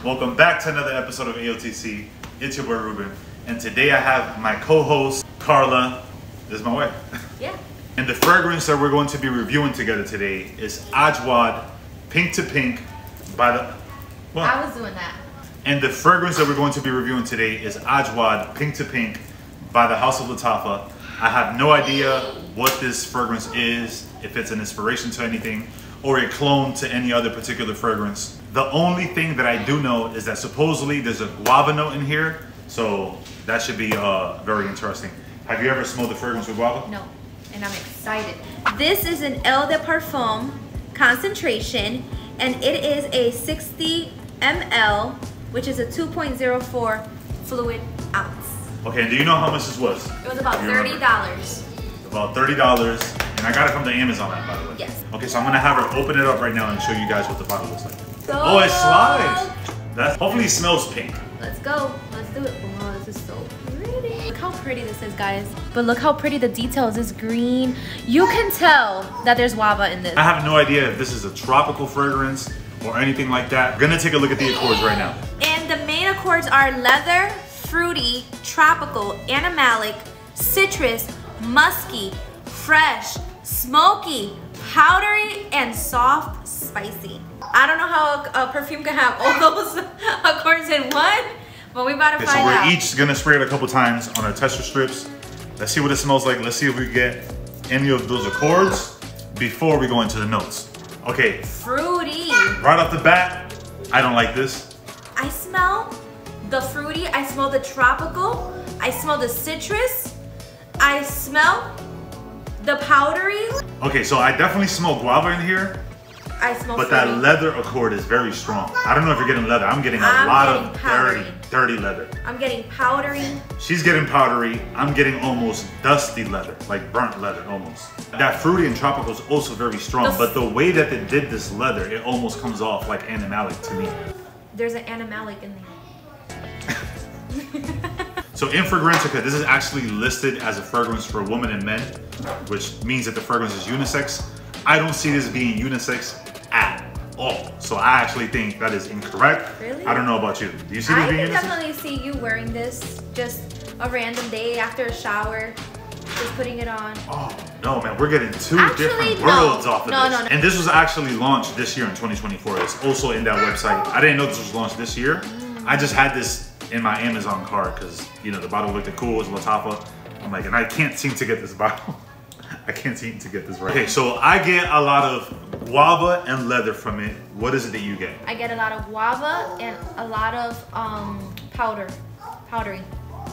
Welcome back to another episode of AOTC. It's your boy Ruben, and today I have my co-host Carla. This is my wife. Yeah. And the fragrance that we're going to be reviewing together today is Ajwad Pink to Pink by the... Well, I was doing that. And the fragrance that we're going to be reviewing today is Ajwad Pink to Pink by the House of Lattafa. I have no idea what this fragrance is, if it's an inspiration to anything, or a clone to any other particular fragrance. The only thing that I do know is that supposedly there's a guava note in here, so that should be very interesting. Have you ever smelled the fragrance with guava? No, and I'm excited. This is an Eau de Parfum concentration, and it is a 60 ml, which is a 2.04 fluid ounce. Okay, and do you know how much this was? It was about $30. About $30, and I got it from the Amazon app, by the way. Yes. Okay, so I'm gonna have her open it up right now and show you guys what the bottle looks like. So, oh, it slides. That hopefully smells pink. Let's go. Let's do it. Oh, this is so pretty. Look how pretty this is, guys. But look how pretty the details is. Green. You can tell that there's guava in this. I have no idea if this is a tropical fragrance or anything like that. We're gonna take a look at the accords right now. And the main accords are leather, fruity, tropical, animalic, citrus, musky, fresh, smoky, powdery, and soft, spicy. I don't know how a perfume can have all those accords in one, but we about to find out. So we're each gonna spray it a couple times on our tester strips. Let's see what it smells like. Let's see if we get any of those accords before we go into the notes. Okay. Fruity. Right off the bat, I don't like this. I smell the fruity, I smell the tropical, I smell the citrus, I smell the powdery. Okay, so I definitely smell guava in here. I smell but fruity. That leather accord is very strong. I don't know if you're getting leather. I'm getting a lot of dirty leather. I'm getting powdery. She's getting powdery. I'm getting almost dusty leather, like burnt leather almost. That fruity and tropical is also very strong, but the way that they did this leather, it almost comes off like animalic to me. There's an animalic in there. So in Fragrantica, this is actually listed as a fragrance for women and men, which means that the fragrance is unisex. I don't see this being unisex at all. So I actually think that is incorrect. Really? I don't know about you. Do you see this being unisex? I can definitely see you wearing this just a random day after a shower, just putting it on. Oh, no, man. We're getting two different worlds off of this. No. And this was actually launched this year in 2024. It's also in that website. I didn't know this was launched this year. I just had this in my Amazon cart because, you know, the bottle looked cool. It was Lattafa. I'm like, and I can't seem to get this bottle. I can't seem to get this right. Okay, so I get a lot of guava and leather from it. What is it that you get? I get a lot of guava and a lot of powdery.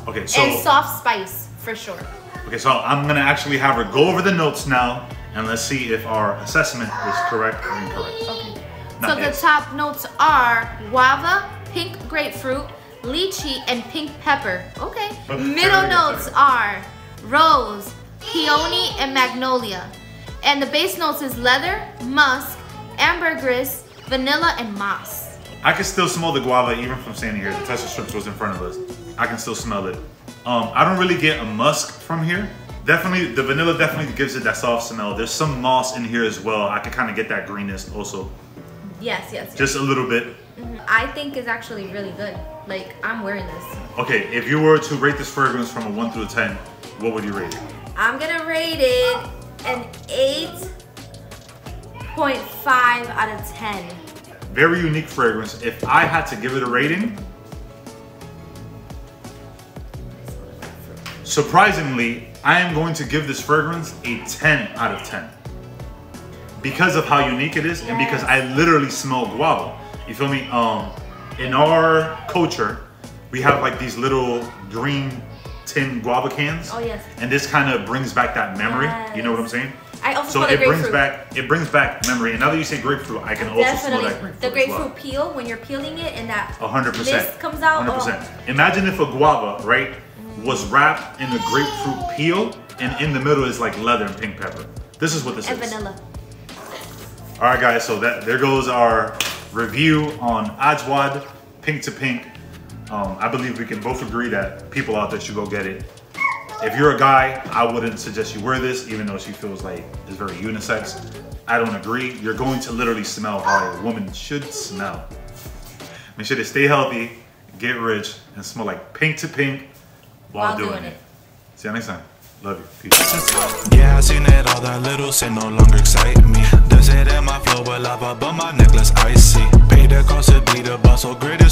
Okay, so and soft spice for sure. Okay, so I'm gonna actually have her go over the notes now, and let's see if our assessment is correct or incorrect. Okay. So the top notes are guava, pink grapefruit, lychee, and pink pepper. Okay. Middle notes are rose, peony, and magnolia. And the base notes is leather, musk, ambergris, vanilla, and moss. I can still smell the guava even from standing here. The tester strips was in front of us. I can still smell it. I don't really get a musk from here. Definitely, the vanilla definitely gives it that soft smell. There's some moss in here as well. I can kind of get that greenness also. Yes. Just a little bit. I think it's actually really good. Like, I'm wearing this. Okay, if you were to rate this fragrance from a 1 through 10, what would you rate it? I'm gonna rate it an 8.5 out of 10. Very unique fragrance. If I had to give it a rating, surprisingly, I am going to give this fragrance a 10 out of 10. Because of how unique it is, and because I literally smell guava. You feel me? In our culture, we have like these little green tin guava cans. Oh yes. And this kind of brings back that memory. Yes. You know what I'm saying? I also so smell it brings back memory. And now that you say grapefruit, I can also smell that grapefruit. The grapefruit peel when you're peeling it and that 100% mist comes out. 100%. Oh. Imagine if a guava, right, was wrapped in a grapefruit peel, and in the middle is like leather and pink pepper. This is what this is. And vanilla. All right, guys. So there goes our review on Ajwad Pink to Pink. I believe we can both agree that people out there should go get it. If you're a guy, I wouldn't suggest you wear this, even though she feels like it's very unisex. I don't agree. You're going to literally smell how a woman should smell. Make sure to stay healthy, get rich, and smell like pink to pink while doing it. See you next time. Love you. Peace. Yeah, I seen it, all that little shit no longer excite me. Does it in my flow with lava, but my necklace icy. Paid the cost to be the boss, so gritty.